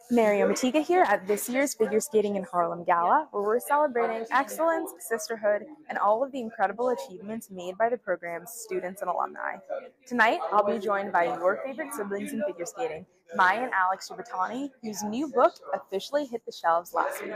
Mary Omatiga here at this year's Figure Skating in Harlem Gala, where we're celebrating excellence, sisterhood, and all of the incredible achievements made by the program's students and alumni. Tonight, I'll be joined by your favorite siblings in figure skating, Maia and Alex Shibutani, whose new book officially hit the shelves last week.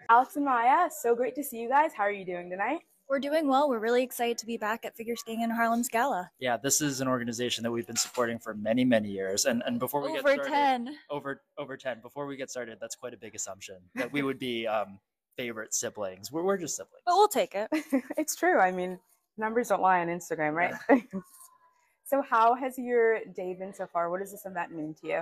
Alex and Maia, so great to see you guys. How are you doing tonight? We're doing well. We're really excited to be back at Figure Skating in Harlem's Gala. Yeah, this is an organization that we've been supporting for many, many years. And before we get started, over 10. Before we get started, that's quite a big assumption that we would be favorite siblings. We're just siblings. But we'll take it. It's true. I mean, numbers don't lie on Instagram, right? Yeah. So how has your day been so far? What does this event mean to you?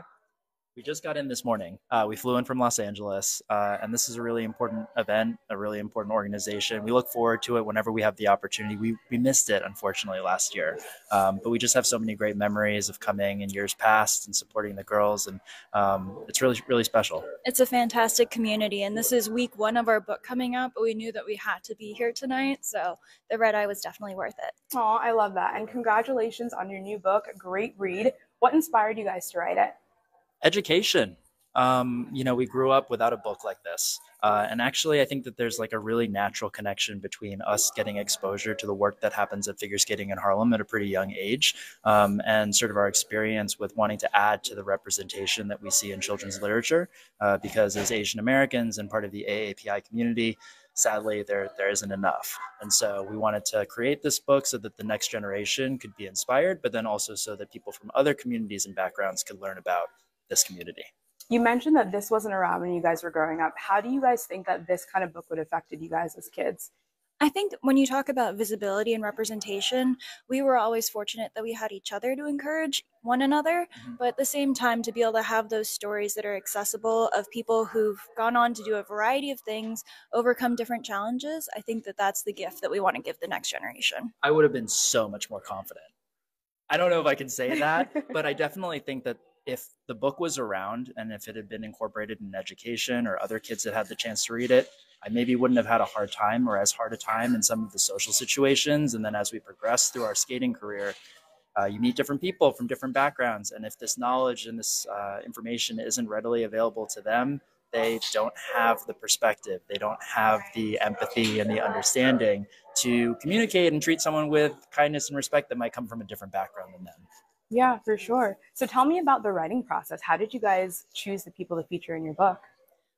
We just got in this morning. We flew in from Los Angeles, and this is a really important event, a really important organization. We look forward to it whenever we have the opportunity. We missed it, unfortunately, last year, but we just have so many great memories of coming in years past and supporting the girls, and it's really, really special. It's a fantastic community, and this is week 1 of our book coming out, but we knew that we had to be here tonight, so the red eye was definitely worth it. Oh, I love that, and congratulations on your new book. Great read. What inspired you guys to write it? Education. We grew up without a book like this. And actually, I think that there's like a really natural connection between us getting exposure to the work that happens at figure skating in Harlem at a pretty young age, and sort of our experience with wanting to add to the representation that we see in children's literature, because as Asian Americans and part of the AAPI community, sadly, there isn't enough. And so we wanted to create this book so that the next generation could be inspired, but then also so that people from other communities and backgrounds could learn about this community. You mentioned that this wasn't around when you guys were growing up. How do you guys think that this kind of book would have affected you guys as kids? I think when you talk about visibility and representation, we were always fortunate that we had each other to encourage one another, but at the same time to be able to have those stories that are accessible of people who've gone on to do a variety of things, overcome different challenges, I think that that's the gift that we want to give the next generation. I would have been so much more confident. I don't know if I can say that, but I definitely think that if the book was around and if it had been incorporated in education or other kids that had the chance to read it, I maybe wouldn't have had a hard time or as hard a time in some of the social situations. And then as we progress through our skating career, you meet different people from different backgrounds. And if this knowledge and this information isn't readily available to them, they don't have the perspective, they don't have the empathy and the understanding to communicate and treat someone with kindness and respect that might come from a different background than them. Yeah, for sure. So tell me about the writing process. How did you guys choose the people to feature in your book?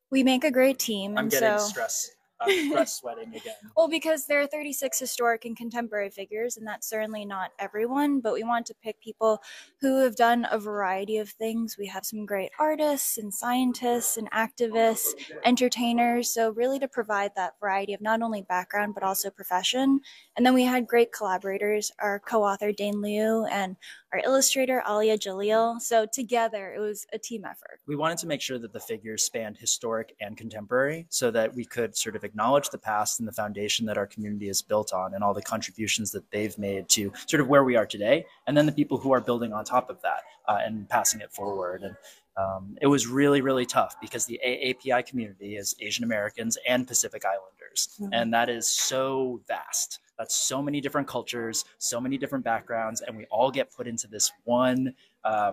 We make a great team. I'm getting stress. Stress sweating again. Well, because there are 36 historic and contemporary figures, and that's certainly not everyone, but we want to pick people who have done a variety of things. We have some great artists and scientists and activists, entertainers, so really to provide that variety of not only background, but also profession. And then we had great collaborators, our co-author Dane Liu and our illustrator Alia Jalil. So together, it was a team effort. We wanted to make sure that the figures spanned historic and contemporary so that we could sort of acknowledge the past and the foundation that our community is built on and all the contributions that they've made to sort of where we are today. And then the people who are building on top of that and passing it forward. And it was really, really tough because the AAPI community is Asian Americans and Pacific Islanders. Mm-hmm. And that is so vast. That's so many different cultures, so many different backgrounds, and we all get put into this one, I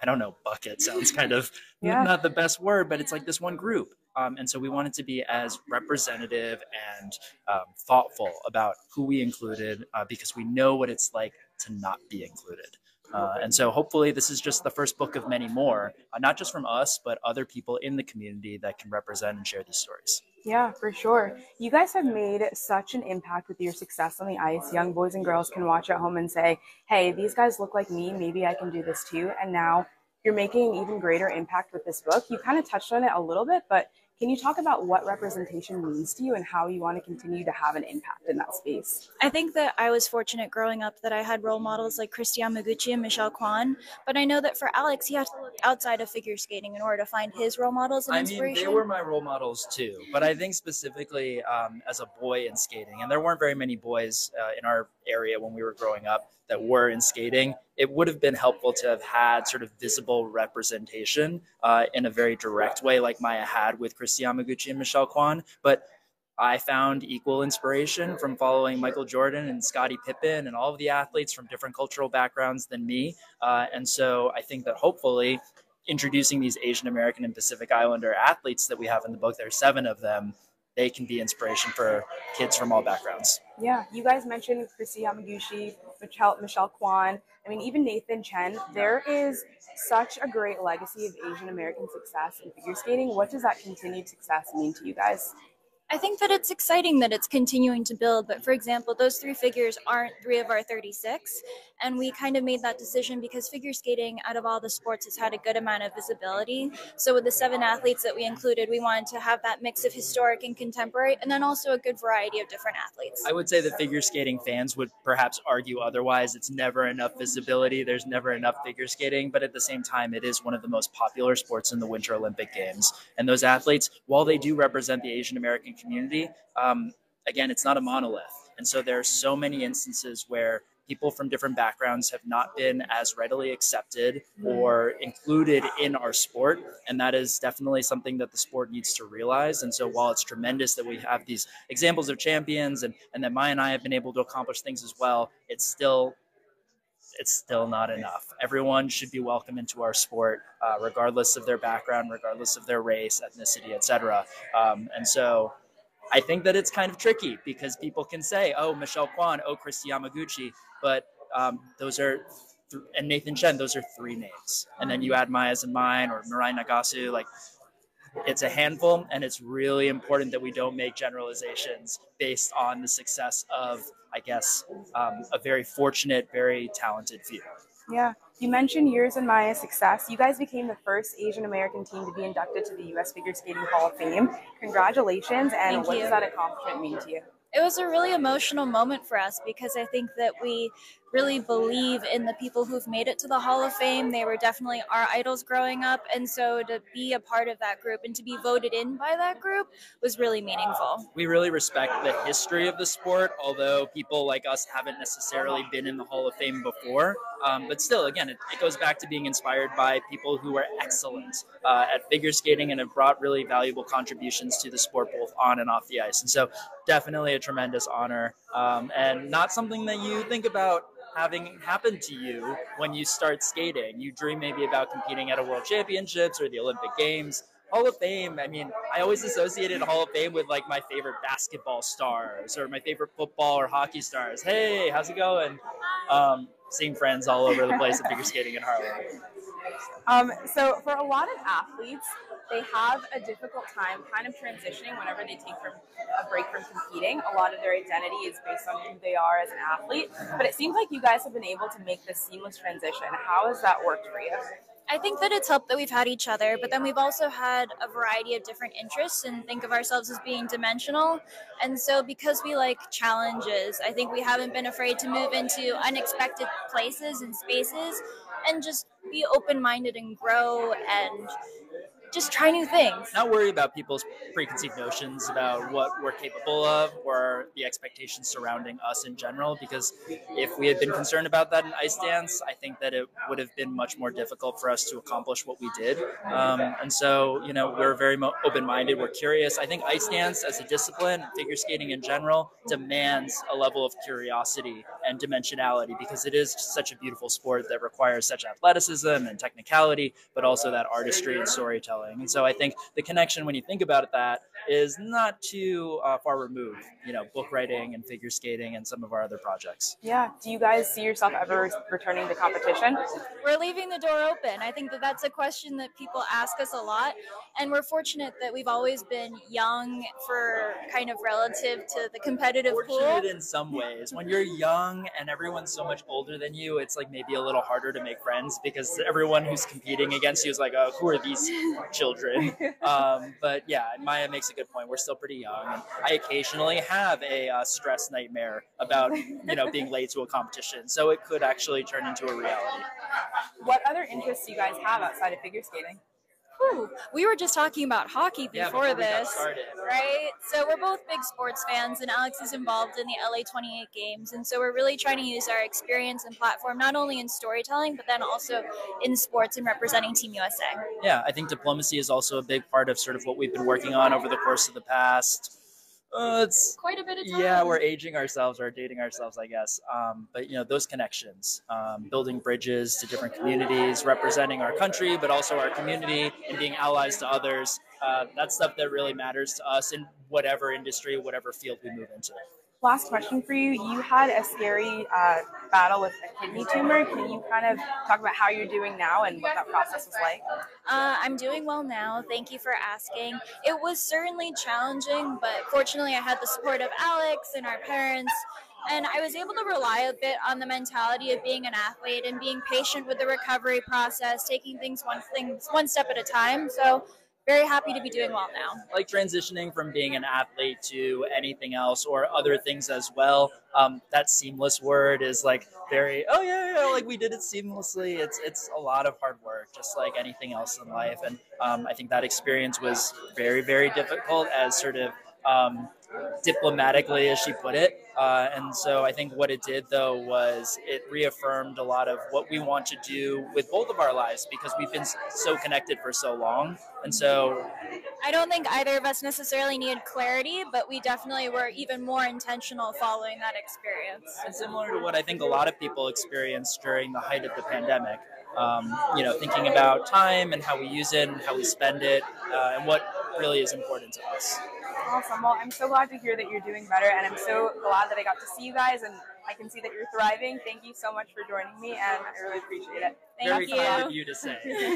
don't know, bucket sounds kind of not the best word, but it's like this one group. And so we wanted to be as representative and thoughtful about who we included because we know what it's like to not be included. And so hopefully this is just the first book of many more, not just from us, but other people in the community that can represent and share these stories. Yeah, for sure. You guys have made such an impact with your success on the ice. Young boys and girls can watch at home and say, hey, these guys look like me. Maybe I can do this too. And now you're making an even greater impact with this book. You kind of touched on it a little bit, but can you talk about what representation means to you and how you want to continue to have an impact in that space? I think that I was fortunate growing up that I had role models like Christian Yamaguchi and Michelle Kwan, but I know that for Alex, he had to look outside of figure skating in order to find his role models and inspiration. I mean, they were my role models too, but I think specifically as a boy in skating, and there weren't very many boys in our area when we were growing up that were in skating, it would have been helpful to have had sort of visible representation in a very direct way like Maia had with Christy Yamaguchi and Michelle Kwan. But I found equal inspiration from following Michael Jordan and Scottie Pippen and all of the athletes from different cultural backgrounds than me. And so I think that hopefully introducing these Asian American and Pacific Islander athletes that we have in the book. There's 7 of them. They can be inspiration for kids from all backgrounds. Yeah, you guys mentioned Chrissy Yamaguchi, Michelle Kwan. I mean, even Nathan Chen. There is such a great legacy of Asian American success in figure skating. What does that continued success mean to you guys? I think that it's exciting that it's continuing to build, but for example, those 3 figures aren't 3 of our 36, and we kind of made that decision because figure skating, out of all the sports, has had a good amount of visibility. So with the 7 athletes that we included, we wanted to have that mix of historic and contemporary, and then also a good variety of different athletes. I would say that figure skating fans would perhaps argue otherwise. It's never enough visibility. There's never enough figure skating, but at the same time, it is one of the most popular sports in the Winter Olympic Games. And those athletes, while they do represent the Asian American community, again, it's not a monolith. And so there are so many instances where people from different backgrounds have not been as readily accepted or included in our sport. And that is definitely something that the sport needs to realize. And so while it's tremendous that we have these examples of champions and that Maia and I have been able to accomplish things as well, it's still not enough. Everyone should be welcome into our sport, regardless of their background, regardless of their race, ethnicity, etc. And so I think that it's kind of tricky because people can say, oh, Michelle Kwan, oh, Christy Yamaguchi, but those are, and Nathan Chen, those are 3 names. And then you add Maya's and mine or Mirai Nagasu, like it's a handful, and it's really important that we don't make generalizations based on the success of, I guess, a very fortunate, very talented few. Yeah. You mentioned yours and Maya's success. You guys became the first Asian American team to be inducted to the U.S. Figure Skating Hall of Fame. Congratulations, and what does that accomplishment mean to you? It was a really emotional moment for us because I think that we really believe in the people who've made it to the Hall of Fame. They were definitely our idols growing up, and so to be a part of that group and to be voted in by that group was really meaningful. We really respect the history of the sport, although people like us haven't necessarily been in the Hall of Fame before. But still, again, it goes back to being inspired by people who are excellent at figure skating and have brought really valuable contributions to the sport both on and off the ice. And so definitely a tremendous honor, and not something that you think about having happened to you when you start skating. You dream maybe about competing at a World Championships or the Olympic Games. Hall of Fame, I mean, I always associated Hall of Fame with like my favorite basketball stars or my favorite football or hockey stars. Hey, how's it going? Seeing friends all over the place at figure skating in Harlem. So for a lot of athletes, they have a difficult time kind of transitioning whenever they take a break from competing. A lot of their identity is based on who they are as an athlete, but it seems like you guys have been able to make this seamless transition. How has that worked for you? I think that it's helped that we've had each other, but then we've also had a variety of different interests and think of ourselves as being dimensional. And so because we like challenges, I think we haven't been afraid to move into unexpected places and spaces and just be open-minded and grow and just try new things. Not worry about people's preconceived notions about what we're capable of or the expectations surrounding us in general, because if we had been concerned about that in ice dance, I think that it would have been much more difficult for us to accomplish what we did. And so, you know, we're very open-minded, we're curious. I think ice dance as a discipline, figure skating in general, demands a level of curiosity and dimensionality because it is such a beautiful sport that requires such athleticism and technicality, but also that artistry and storytelling. And so I think the connection, when you think about that, is not too far removed, you know, book writing and figure skating and some of our other projects. Yeah. Do you guys see yourself ever returning to competition? We're leaving the door open. I think that that's a question that people ask us a lot. And we're fortunate that we've always been young for kind of relative to the competitive pool. Fortunate in some ways. When you're young and everyone's so much older than you, it's like maybe a little harder to make friends because everyone who's competing against you is like, oh, who are these children? But yeah, Maia makes a good point. We're still pretty young. And I occasionally have a stress nightmare about, you know, being late to a competition. So it could actually turn into a reality. What other interests do you guys have outside of figure skating? We were just talking about hockey before this, started. Right? So we're both big sports fans, and Alex is involved in the LA 28 games, and so we're really trying to use our experience and platform not only in storytelling, but then also in sports and representing Team USA. Yeah, I think diplomacy is also a big part of sort of what we've been working on over the course of the past It's quite a bit of time. Yeah, we're aging ourselves or dating ourselves, I guess. But those connections, building bridges to different communities, representing our country, but also our community, and being allies to others. That's stuff that really matters to us in whatever industry, whatever field we move into. Last question for you. You had a scary battle with a kidney tumor. Can you kind of talk about how you're doing now and what that process was like? I'm doing well now. Thank you for asking. It was certainly challenging, but fortunately I had the support of Alex and our parents, and I was able to rely a bit on the mentality of being an athlete and being patient with the recovery process, taking things one step at a time. So very happy to be doing well now. Like transitioning from being an athlete to anything else or other things as well. That seamless word is like very, like we did it seamlessly. It's a lot of hard work, just like anything else in life. And I think that experience was very, very difficult, as sort of diplomatically as she put it. And so I think what it did, though, was it reaffirmed a lot of what we want to do with both of our lives, because we've been so connected for so long. And so I don't think either of us necessarily needed clarity, but we definitely were even more intentional following that experience. And similar to what I think a lot of people experienced during the height of the pandemic, thinking about time and how we use it and how we spend it, and what really is important to us. Awesome. Well, I'm so glad to hear that you're doing better, and I'm so glad that I got to see you guys, and I can see that you're thriving. Thank you so much for joining me, and I really appreciate it. Very kind of you to say.